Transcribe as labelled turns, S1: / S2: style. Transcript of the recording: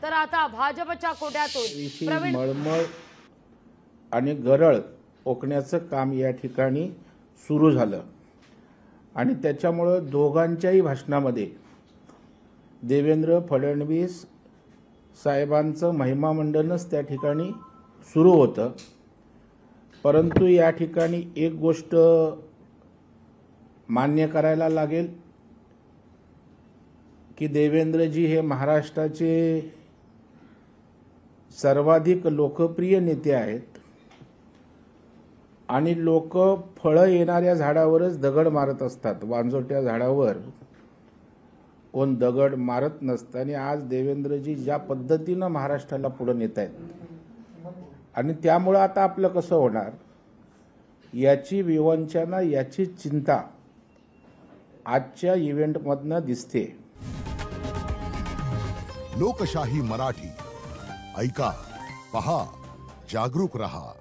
S1: तर आता भाजपच्या कोट्यातून प्रवीण
S2: मळमळ आणि गरळ ओकण्याचं काम या ठिकाणी सुरू झालं आणि त्याच्यामुळं दोघांच्याही भाषणामध्ये देवेंद्र फडणवीस साहेबांचं महिमामंडनच त्या ठिकाणी सुरू होतं. परंतु या ठिकाणी एक गोष्ट मान्य करायला लागेल की देवेंद्रजी हे महाराष्ट्राचे सर्वाधिक लोकप्रिय नेते आहेत आणि लोक फळं येणाऱ्या झाडावरच दगड मारत असतात, वांजोट्या झाडावर कोण दगड मारत नसतं. आणि आज देवेंद्रजी ज्या पद्धतीनं महाराष्ट्राला पुढे नेत आहेत आणि त्यामुळं आता आपलं कसं होणार याची विवंचना, याची चिंता आजच्या इव्हेंटमधनं दिसते.
S3: लोकशाही मराठी ऐका, पहा, जागरूक रहा.